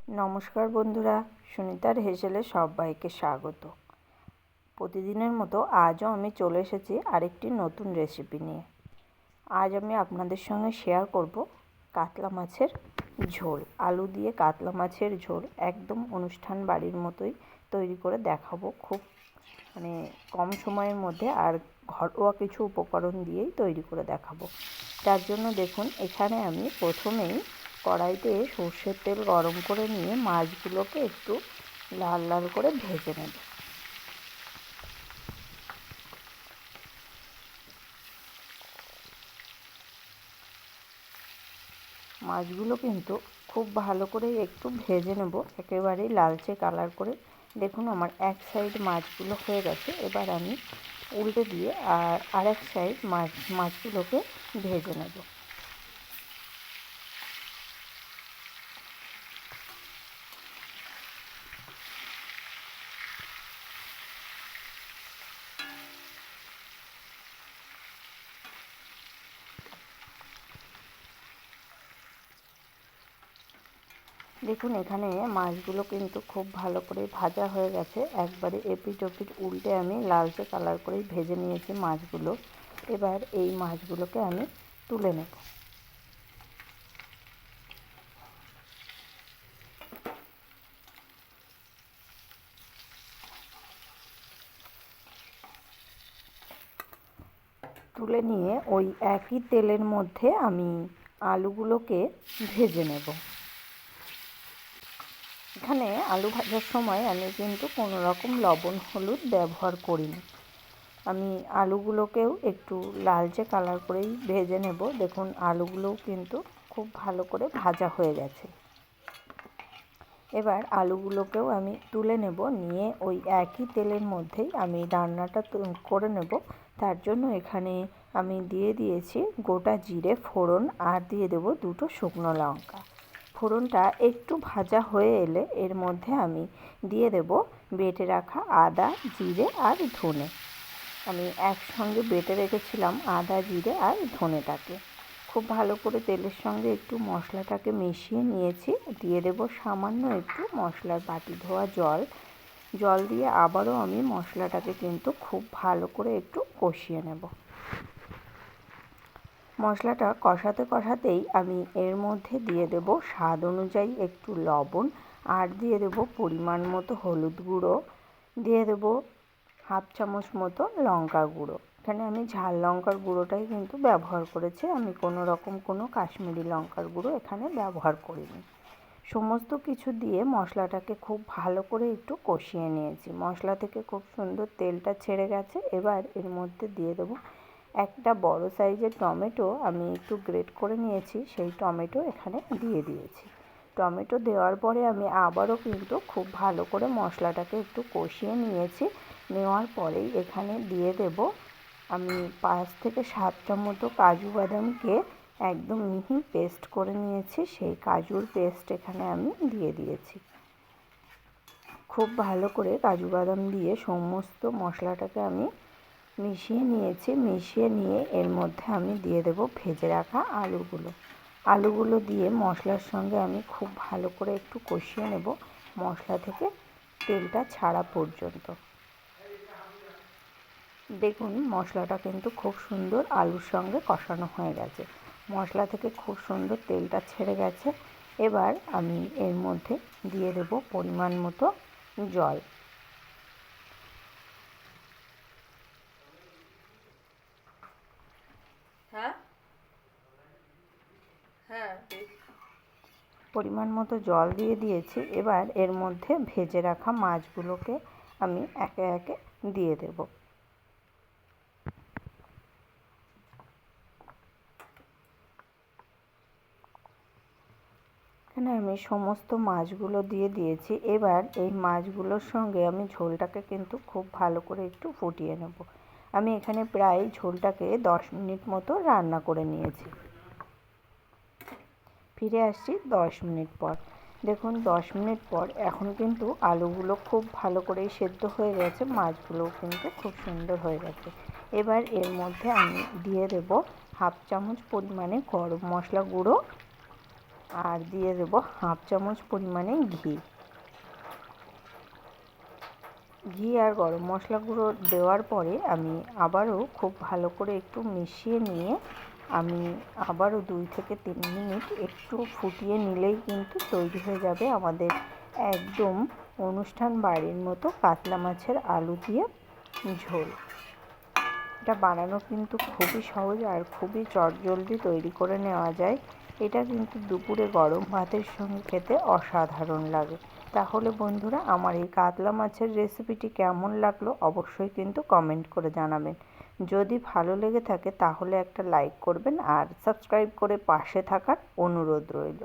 নমস্কার বন্ধুরা, সুনিতার হেসেলে সবাইকে স্বাগত। প্রতিদিনের মতো আজও আমি চলে এসেছি আরেকটি নতুন রেসিপি নিয়ে। আজ আমি আপনাদের সঙ্গে শেয়ার করব কাতলা মাছের ঝোল। আলু দিয়ে কাতলা মাছের ঝোল একদম অনুষ্ঠান বাড়ির মতোই তৈরি করে দেখাবো, খুব কম সময়ের মধ্যে আর ঘরোয়া কিছু উপকরণ দিয়েই তৈরি করে দেখাবো। তার জন্য দেখুন, এখানে আমি প্রথমেই কড়াইতে সর্ষের তেল গরম করে নিয়ে মাছগুলোকে একটু লাল লাল করে ভেজে নেব। মাছগুলো কিন্তু খুব ভালো করে একটু ভেজে নেব, একেবারেই লালচে কালার করে। দেখুন, আমার এক সাইড মাছগুলো হয়ে গেছে। এবার আমি উল্টে দিয়ে আরেক সাইড মাছগুলোকে ভেজে নেব। দেখুন, এখানে মাছগুলো কিন্তু খুব ভালো করে ভাজা হয়ে গেছে। একবারে এপিট ওপিট উল্টে আমি লালচে কালার করেই ভেজে নিয়েছি মাছগুলো। এবার এই মাছগুলোকে আমি তুলে নেব। তুলে নিয়ে ওই একই তেলের মধ্যে আমি আলুগুলোকে ভেজে নেব। এখানে আলু ভাজার সময় আমি কিন্তু কোনো রকম লবণ হলুদ ব্যবহার করিনি। আমি আলুগুলোকেও একটু লালচে কালার করেই ভেজে নেব। দেখুন, আলুগুলোও কিন্তু খুব ভালো করে ভাজা হয়ে গেছে। এবার আলুগুলোকেও আমি তুলে নেব, নিয়ে ওই একই তেলের মধ্যেই আমি রান্নাটা করে নেব। তার জন্য এখানে আমি দিয়ে দিয়েছি গোটা জিরে ফোড়ন, আর দিয়ে দেব দুটো শুকনো লঙ্কা। ফোড়নটা একটু ভাজা হয়ে এলে এর মধ্যে আমি দিয়ে দেব বেটে রাখা আদা, জিরে আর ধনে। আমি একসঙ্গে বেটে রেখেছিলাম আদা, জিরে আর ধনেটাকে। খুব ভালো করে তেলের সঙ্গে একটু মশলাটাকে মিশিয়ে নিয়েছি। দিয়ে দেব সামান্য একটু মশলার বাটি ধোয়া জল দিয়ে আবারও আমি মশলাটাকে কিন্তু খুব ভালো করে একটু কষিয়ে নেব। মশলাটা কষাতেই আমি এর মধ্যে দিয়ে দেব স্বাদ অনুযায়ী একটু লবণ, আর দিয়ে দেব পরিমাণ মতো হলুদ গুঁড়ো, দিয়ে দেব হাফ চামচ মতো লঙ্কার গুঁড়ো। এখানে আমি ঝাল লঙ্কার গুঁড়োটাই কিন্তু ব্যবহার করেছি, আমি কোনো রকম কোনো কাশ্মীরি লঙ্কার গুঁড়ো এখানে ব্যবহার করিনি। সমস্ত কিছু দিয়ে মশলাটাকে খুব ভালো করে একটু কষিয়ে নিয়েছি। মশলা থেকে খুব সুন্দর তেলটা ছেড়ে গেছে। এবার এর মধ্যে দিয়ে দেবো একটা বড় সাইজের টমেটো, আমি একটু গ্রেট করে নিয়েছি, সেই টমেটো এখানে দিয়ে দিয়েছি। টমেটো দেওয়ার পরে আমি আবারও কিন্তু খুব ভালো করে মশলাটাকে একটু কষিয়ে নিয়েছি। নেওয়ার পরেই এখানে দিয়ে দেব আমি 5 থেকে 7টা মতো কাজু বাদামকে একদম মিহি পেস্ট করে নিয়েছি, সেই কাজুর পেস্ট এখানে আমি দিয়ে দিয়েছি। খুব ভালো করে কাজু বাদাম দিয়ে সমস্ত মশলাটাকে আমি মিশিয়ে নিয়েছি। মিশিয়ে নিয়ে এর মধ্যে আমি দিয়ে দেব ভেজে রাখা আলুগুলো দিয়ে মশলার সঙ্গে আমি খুব ভালো করে একটু কষিয়ে নেব, মশলা থেকে তেলটা ছাড়া পর্যন্ত। দেখুন, মশলাটা কিন্তু খুব সুন্দর আলুর সঙ্গে কষানো হয়ে গেছে। মশলা থেকে খুব সুন্দর তেলটা ছেড়ে গেছে। এবার আমি এর মধ্যে দিয়ে দেব পরিমাণ মতো জল। পরিমাণ মতো জল দিয়ে দিয়েছি। এবার এর মধ্যে ভেজে রাখা মাছগুলোকে আমি একে একে দিয়ে দেব। এখানে আমি সমস্ত মাছগুলো দিয়ে দিয়েছি। এবার এই মাছগুলোর সঙ্গে আমি ঝোলটাকে কিন্তু খুব ভালো করে একটু ফুটিয়ে নেব। আমি এখানে প্রায় ঝোলটাকে 10 মিনিট মতো রান্না করে নিয়েছি। ফিরে আসছি 10 মিনিট পর। দেখুন, 10 মিনিট পর এখন কিন্তু আলুগুলো খুব ভালো করেই সেদ্ধ হয়ে গেছে, মাছগুলোও কিন্তু খুব সুন্দর হয়ে গেছে। এবার এর মধ্যে আমি দিয়ে দেব হাফ চামচ পরিমাণে গরম মশলা গুঁড়ো, আর দিয়ে দেব হাফ চামচ পরিমাণে ঘি। ঘি আর গরম মশলা গুঁড়ো দেওয়ার পরে আমি আবারও খুব ভালো করে একটু মিশিয়ে নিয়ে আমি আবারও 2 থেকে 3 মিনিট একটু ফুটিয়ে নিলেই কিন্তু তৈরি হয়ে যাবে আমাদের একদম অনুষ্ঠান বাড়ির মতো কাতলা মাছের আলু দিয়ে ঝোল। এটা বানানো কিন্তু খুবই সহজ আর খুবই চটজলদি তৈরি করে নেওয়া যায়। এটা কিন্তু দুপুরে গরম ভাতের সঙ্গে খেতে অসাধারণ লাগে। তাহলে বন্ধুরা, আমার এই কাতলা মাছের রেসিপিটি কেমন লাগলো অবশ্যই কিন্তু কমেন্ট করে জানাবেন। যদি ভালো লেগে থাকে তাহলে একটা লাইক করবেন আর সাবস্ক্রাইব করে পাশে থাকার অনুরোধ রইল।